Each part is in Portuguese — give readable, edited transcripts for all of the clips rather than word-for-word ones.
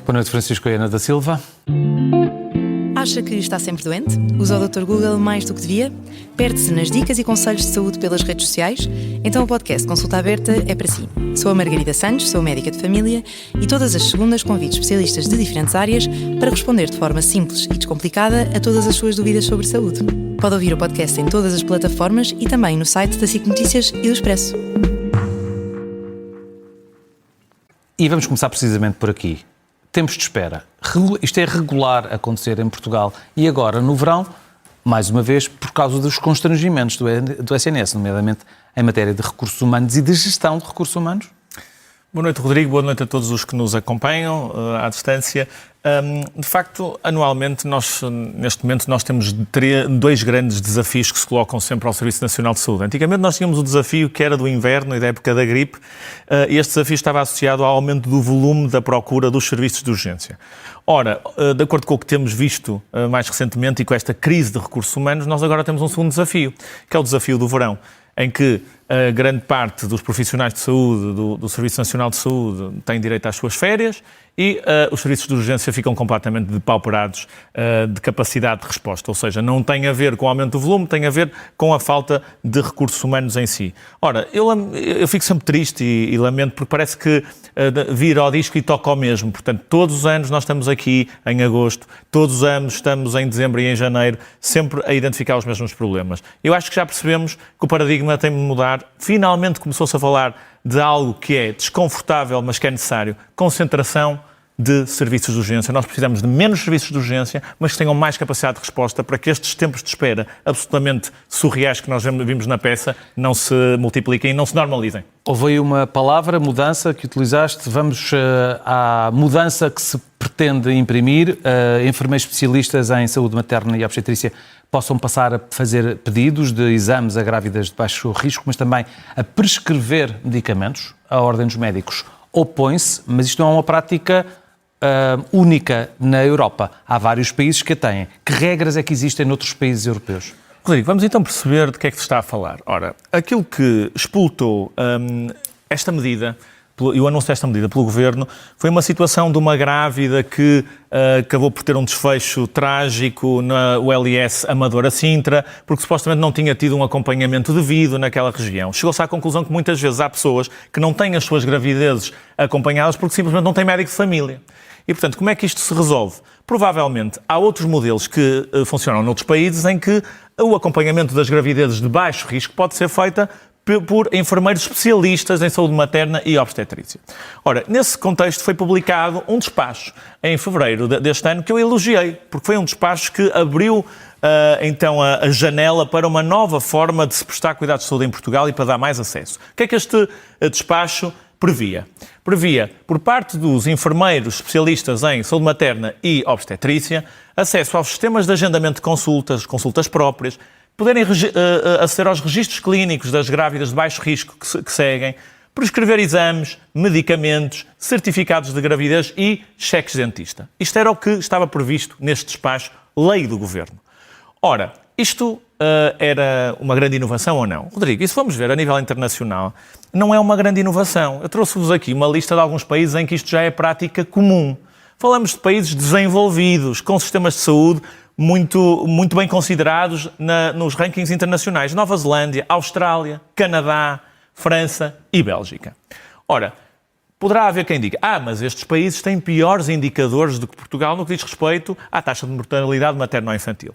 Boa noite, Francisco Ana da Silva. Acha que está sempre doente? Usa o Dr. Google mais do que devia? Perde-se nas dicas e conselhos de saúde pelas redes sociais? Então o podcast Consulta Aberta é para si. Sou a Margarida Santos, sou médica de família e todas as segundas convido especialistas de diferentes áreas para responder de forma simples e descomplicada a todas as suas dúvidas sobre saúde. Pode ouvir o podcast em todas as plataformas e também no site da SIC Notícias e do Expresso. E vamos começar precisamente por aqui. Tempos de espera. Isto é regular acontecer em Portugal e agora, no verão, mais uma vez, por causa dos constrangimentos do SNS, nomeadamente em matéria de recursos humanos e de gestão de recursos humanos. Boa noite, Rodrigo. Boa noite a todos os que nos acompanham à distância. De facto, anualmente, neste momento, nós temos dois grandes desafios que se colocam sempre ao Serviço Nacional de Saúde. Antigamente, nós tínhamos o desafio que era do inverno e da época da gripe. Este desafio estava associado ao aumento do volume da procura dos serviços de urgência. Ora, de acordo com o que temos visto mais recentemente e com esta crise de recursos humanos, nós agora temos um segundo desafio, que é o desafio do verão, em que a grande parte dos profissionais de saúde do Serviço Nacional de Saúde tem direito às suas férias e os serviços de urgência ficam completamente depauperados de capacidade de resposta. Ou seja, não tem a ver com o aumento do volume, tem a ver com a falta de recursos humanos em si. Ora, eu fico sempre triste e lamento porque parece que vira ao disco e toca ao mesmo. Portanto, todos os anos nós estamos aqui em agosto, todos os anos estamos em dezembro e em janeiro, sempre a identificar os mesmos problemas. Eu acho que já percebemos que o paradigma tem de mudar. Finalmente começou-se a falar de algo que é desconfortável, mas que é necessário. Concentração de serviços de urgência. Nós precisamos de menos serviços de urgência, mas que tenham mais capacidade de resposta para que estes tempos de espera absolutamente surreais que nós vimos na peça não se multipliquem e não se normalizem. Houve aí uma palavra, mudança, que utilizaste. Vamos à mudança que se pretende imprimir. Enfermeiros especialistas em saúde materna e obstetrícia possam passar a fazer pedidos de exames a grávidas de baixo risco, mas também a prescrever medicamentos. A Ordem dos Médicos opõe-se, mas isto não é uma prática única na Europa. Há vários países que a têm. Que regras é que existem noutros países europeus? Rodrigo, vamos então perceber de que é que se está a falar. Ora, aquilo que expultou esta medida e o anúncio desta medida pelo Governo foi uma situação de uma grávida que acabou por ter um desfecho trágico na ULS Amadora Sintra, porque supostamente não tinha tido um acompanhamento devido naquela região. Chegou-se à conclusão que muitas vezes há pessoas que não têm as suas gravidezes acompanhadas porque simplesmente não têm médico de família. E, portanto, como é que isto se resolve? Provavelmente há outros modelos que funcionam noutros países em que o acompanhamento das gravidezes de baixo risco pode ser feita por enfermeiros especialistas em saúde materna e obstetrícia. Ora, nesse contexto foi publicado um despacho em fevereiro deste ano que eu elogiei, porque foi um despacho que abriu então a janela para uma nova forma de se prestar cuidados de saúde em Portugal e para dar mais acesso. O que é que este despacho previa? Previa, por parte dos enfermeiros especialistas em saúde materna e obstetrícia, acesso aos sistemas de agendamento de consultas próprias, poderem aceder aos registros clínicos das grávidas de baixo risco que seguem, prescrever exames, medicamentos, certificados de gravidez e cheques de dentista. Isto era o que estava previsto neste despacho, lei do Governo. Ora, isto era uma grande inovação ou não? Rodrigo, e se vamos ver a nível internacional, não é uma grande inovação. Eu trouxe-vos aqui uma lista de alguns países em que isto já é prática comum. Falamos de países desenvolvidos, com sistemas de saúde muito bem considerados nos rankings internacionais. Nova Zelândia, Austrália, Canadá, França e Bélgica. Ora, poderá haver quem diga, mas estes países têm piores indicadores do que Portugal no que diz respeito à taxa de mortalidade materno-infantil.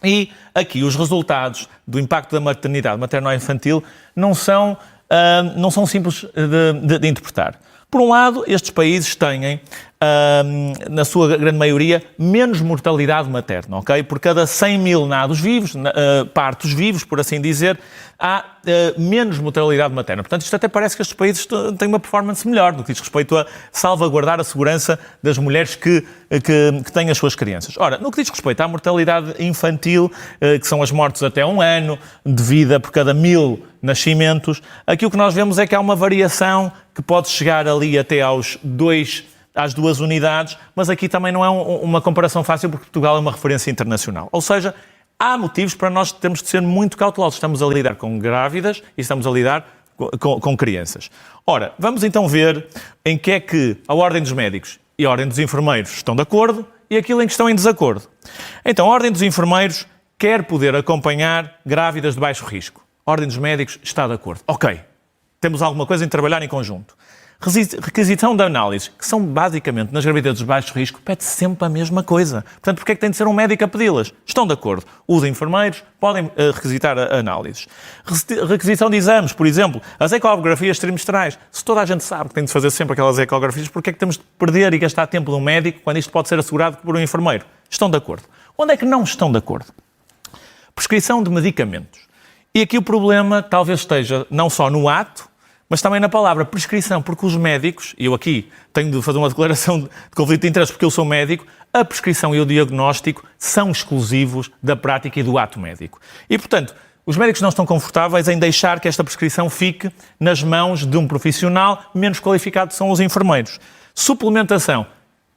E aqui os resultados do impacto da maternidade materno-infantil não são simples de interpretar. Por um lado, estes países têm, na sua grande maioria, menos mortalidade materna, ok? Por cada 100 mil nados vivos, partos vivos, por assim dizer, há menos mortalidade materna. Portanto, isto até parece que estes países têm uma performance melhor no que diz respeito a salvaguardar a segurança das mulheres que têm as suas crianças. Ora, no que diz respeito à mortalidade infantil, que são as mortes até 1 ano de vida por cada 1000 nascimentos, aqui o que nós vemos é que há uma variação que pode chegar ali até às 2 unidades, mas aqui também não é uma comparação fácil porque Portugal é uma referência internacional. Ou seja, há motivos para nós termos de ser muito cautelosos. Estamos a lidar com grávidas e estamos a lidar com crianças. Ora, vamos então ver em que é que a Ordem dos Médicos e a Ordem dos Enfermeiros estão de acordo e aquilo em que estão em desacordo. Então, a Ordem dos Enfermeiros quer poder acompanhar grávidas de baixo risco. A Ordem dos Médicos está de acordo. Ok, temos alguma coisa em trabalhar em conjunto. Requisição de análises, que são basicamente, nas gravidezes de baixo risco, pede sempre a mesma coisa. Portanto, porque é que tem de ser um médico a pedi-las? Estão de acordo. Os enfermeiros podem requisitar análises. Requisição de exames, por exemplo, as ecografias trimestrais. Se toda a gente sabe que tem de fazer sempre aquelas ecografias, porque é que temos de perder e gastar tempo de um médico quando isto pode ser assegurado por um enfermeiro? Estão de acordo. Onde é que não estão de acordo? Prescrição de medicamentos. E aqui o problema talvez esteja não só no ato, mas também na palavra prescrição, porque os médicos, e eu aqui tenho de fazer uma declaração de conflito de interesse porque eu sou médico, a prescrição e o diagnóstico são exclusivos da prática e do ato médico. E, portanto, os médicos não estão confortáveis em deixar que esta prescrição fique nas mãos de um profissional menos qualificado, que são os enfermeiros. Suplementação.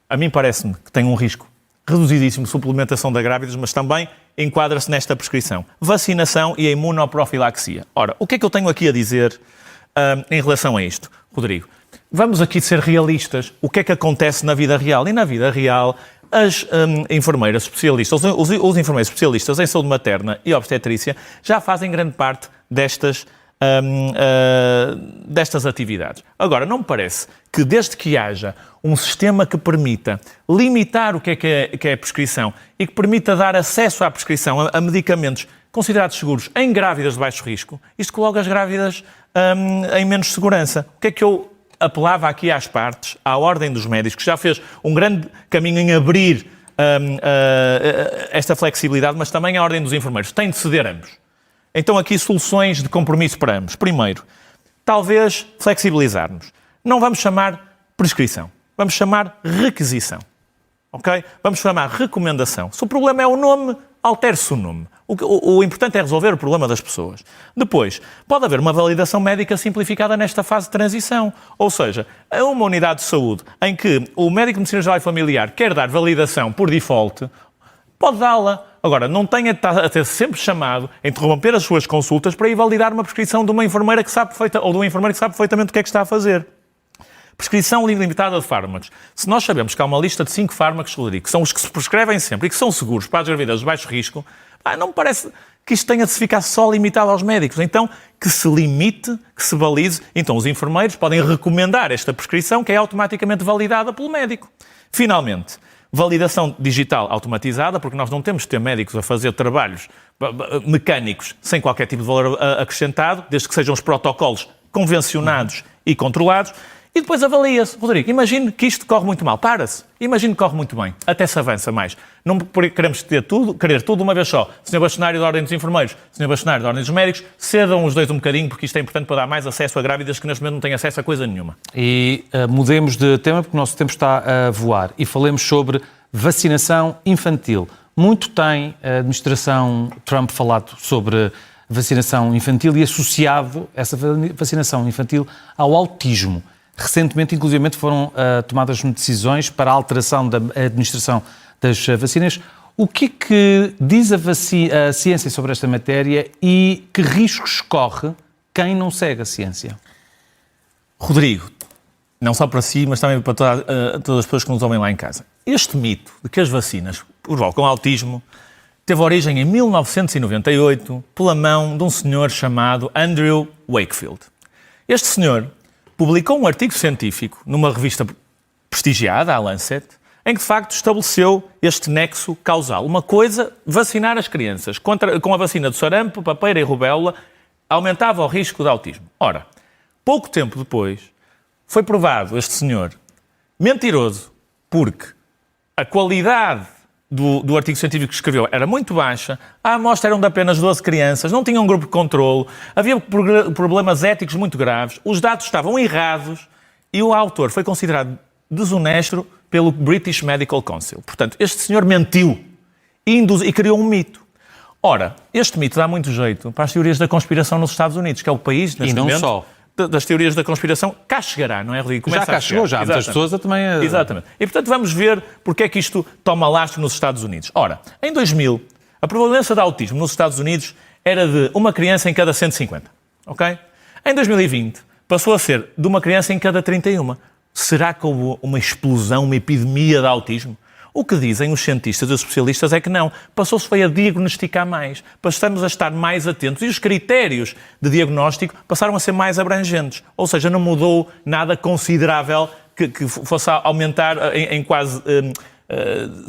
A mim parece-me que tem um risco reduzidíssimo de suplementação de grávidas, mas também enquadra-se nesta prescrição. Vacinação e a imunoprofilaxia. Ora, o que é que eu tenho aqui a dizer em relação a isto, Rodrigo? Vamos aqui ser realistas. O que é que acontece na vida real? E na vida real, as enfermeiras especialistas, os enfermeiros especialistas em saúde materna e obstetrícia já fazem grande parte destas atividades. Agora, não me parece que desde que haja um sistema que permita limitar o que é prescrição e que permita dar acesso à prescrição a medicamentos considerados seguros em grávidas de baixo risco, isto coloca as grávidas em menos segurança. O que é que eu apelava aqui às partes, à Ordem dos Médicos, que já fez um grande caminho em abrir esta flexibilidade, mas também à Ordem dos Enfermeiros. Tem de ceder ambos. Então aqui soluções de compromisso para ambos. Primeiro, talvez flexibilizarmos. Não vamos chamar prescrição, vamos chamar requisição. Ok? Vamos chamar recomendação. Se o problema é o nome, altere-se o nome. O importante é resolver o problema das pessoas. Depois, pode haver uma validação médica simplificada nesta fase de transição. Ou seja, a uma unidade de saúde em que o médico de medicina geral e familiar quer dar validação por default, pode dá-la. Agora, não tenha de estar a ter sempre chamado a interromper as suas consultas para ir validar uma prescrição de uma enfermeira que sabe ou de um enfermeiro que sabe perfeitamente o que é que está a fazer. Prescrição limitada de fármacos. Se nós sabemos que há uma lista de 5 fármacos, Rodrigo, que são os que se prescrevem sempre e que são seguros para as gravidezes de baixo risco, não me parece que isto tenha de se ficar só limitado aos médicos. Então, que se limite, que se balize. Então, os enfermeiros podem recomendar esta prescrição que é automaticamente validada pelo médico. Finalmente, validação digital automatizada, porque nós não temos de ter médicos a fazer trabalhos mecânicos sem qualquer tipo de valor acrescentado, desde que sejam os protocolos convencionados e controlados. E depois avalia-se. Rodrigo, imagine que isto corre muito mal. Para-se. Imagine que corre muito bem. Até se avança mais. Não queremos querer tudo de uma vez só. Sr. Bastonário da Ordem dos Enfermeiros, Sr. Bastonário da Ordem dos Médicos, cedam os dois um bocadinho, porque isto é importante para dar mais acesso a grávidas que neste momento não têm acesso a coisa nenhuma. E mudemos de tema, porque o nosso tempo está a voar. E falemos sobre vacinação infantil. Muito tem a administração Trump falado sobre vacinação infantil e associado essa vacinação infantil ao autismo. Recentemente, inclusive, foram tomadas decisões para a alteração da administração das vacinas. O que é que diz a ciência sobre esta matéria e que riscos corre quem não segue a ciência? Rodrigo, não só para si, mas também para todas as pessoas que nos ouvem lá em casa. Este mito de que as vacinas provocam autismo teve origem em 1998 pela mão de um senhor chamado Andrew Wakefield. Este senhor publicou um artigo científico numa revista prestigiada, a Lancet, em que de facto estabeleceu este nexo causal. Uma coisa, vacinar as crianças com a vacina de sarampo, papeira e rubéola aumentava o risco de autismo. Ora, pouco tempo depois, foi provado este senhor mentiroso, porque a qualidade do artigo científico que escreveu era muito baixa, a amostra eram de apenas 12 crianças, não tinha um grupo de controlo, havia problemas éticos muito graves, os dados estavam errados e o autor foi considerado desonesto pelo British Medical Council. Portanto, este senhor mentiu e criou um mito. Ora, este mito dá muito jeito para as teorias da conspiração nos Estados Unidos, que é o país, neste momento, não só das teorias da conspiração, cá chegará, não é, Rodrigo? Já cá chegou, já. Muitas pessoas também... Exatamente. E, portanto, vamos ver porque é que isto toma lastro nos Estados Unidos. Ora, em 2000, a prevalência de autismo nos Estados Unidos era de uma criança em cada 150, ok? Em 2020, passou a ser de uma criança em cada 31. Será que houve uma explosão, uma epidemia de autismo? O que dizem os cientistas e os especialistas é que não. Passou-se foi a diagnosticar mais. Passamos a estar mais atentos. E os critérios de diagnóstico passaram a ser mais abrangentes. Ou seja, não mudou nada considerável que fosse aumentar em quase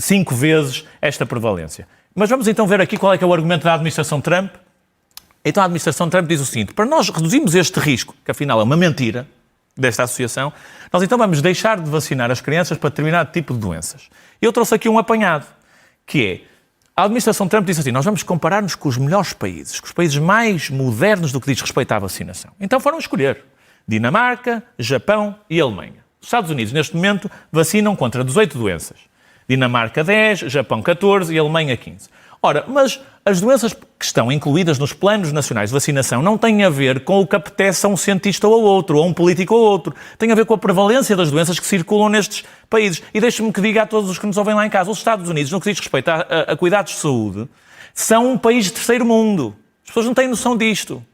5 vezes esta prevalência. Mas vamos então ver aqui qual é que é o argumento da administração Trump. Então a administração Trump diz o seguinte: para nós reduzirmos este risco, que afinal é uma mentira desta associação, nós então vamos deixar de vacinar as crianças para determinado tipo de doenças. Eu trouxe aqui um apanhado, que é, a administração Trump disse assim: nós vamos comparar-nos com os melhores países, com os países mais modernos do que diz respeito à vacinação. Então foram escolher Dinamarca, Japão e Alemanha. Os Estados Unidos, neste momento, vacinam contra 18 doenças. Dinamarca 10, Japão 14 e Alemanha 15. Ora, mas as doenças que estão incluídas nos planos nacionais de vacinação não têm a ver com o que apetece a um cientista ou a outro, ou a um político ou a outro. Tem a ver com a prevalência das doenças que circulam nestes países. E deixe-me que diga a todos os que nos ouvem lá em casa, os Estados Unidos, no que diz respeito a cuidados de saúde, são um país de terceiro mundo. As pessoas não têm noção disto.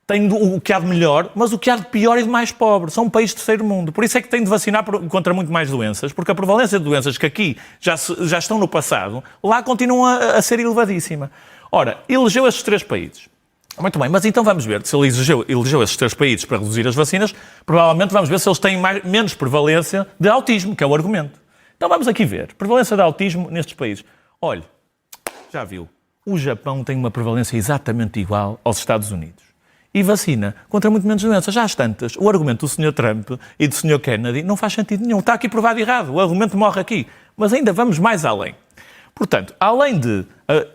Tem o que há de melhor, mas o que há de pior e de mais pobre. São um país de terceiro mundo. Por isso é que tem de vacinar contra muito mais doenças, porque a prevalência de doenças que aqui já estão no passado, lá continua a ser elevadíssima. Ora, elegeu estes 3 países. Muito bem, mas então vamos ver, se ele elegeu estes 3 países para reduzir as vacinas, provavelmente vamos ver se eles têm menos prevalência de autismo, que é o argumento. Então vamos aqui ver, prevalência de autismo nestes países. Olha, já viu, o Japão tem uma prevalência exatamente igual aos Estados Unidos. E vacina contra muito menos doenças. Já às tantas, o argumento do Sr. Trump e do Sr. Kennedy não faz sentido nenhum. Está aqui provado errado. O argumento morre aqui. Mas ainda vamos mais além. Portanto, além de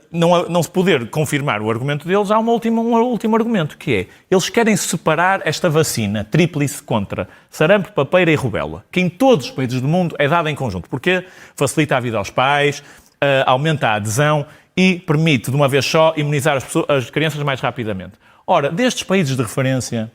não se poder confirmar o argumento deles, há um último argumento, que é, eles querem separar esta vacina tríplice contra sarampo, papeira e rubéola, que em todos os países do mundo é dada em conjunto. Porque facilita a vida aos pais, aumenta a adesão e permite, de uma vez só, imunizar as crianças mais rapidamente. Ora, destes países de referência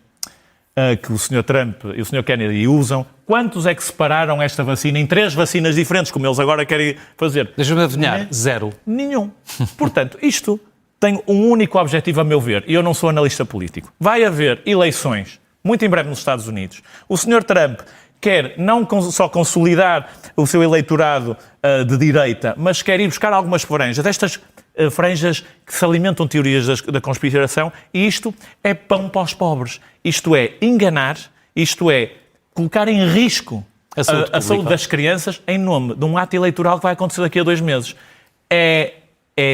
que o Sr. Trump e o Sr. Kennedy usam, quantos é que separaram esta vacina em 3 vacinas diferentes, como eles agora querem fazer? Deixa-me adivinhar, 0. Nenhum. Portanto, isto tem um único objetivo, a meu ver, e eu não sou analista político. Vai haver eleições, muito em breve nos Estados Unidos. O Sr. Trump quer não só consolidar o seu eleitorado de direita, mas quer ir buscar algumas franjas. Estas franjas que se alimentam de teorias da conspiração, e isto é pão para os pobres. Isto é enganar, isto é colocar em risco a saúde das crianças em nome de um ato eleitoral que vai acontecer daqui a 2 meses. É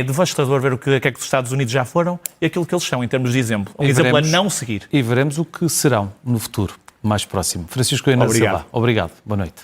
devastador ver o que é que os Estados Unidos já foram e aquilo que eles são, em termos de exemplo. Um exemplo a não seguir. E veremos o que serão no futuro mais próximo. Francisco Henrique Silva, obrigado. Boa noite.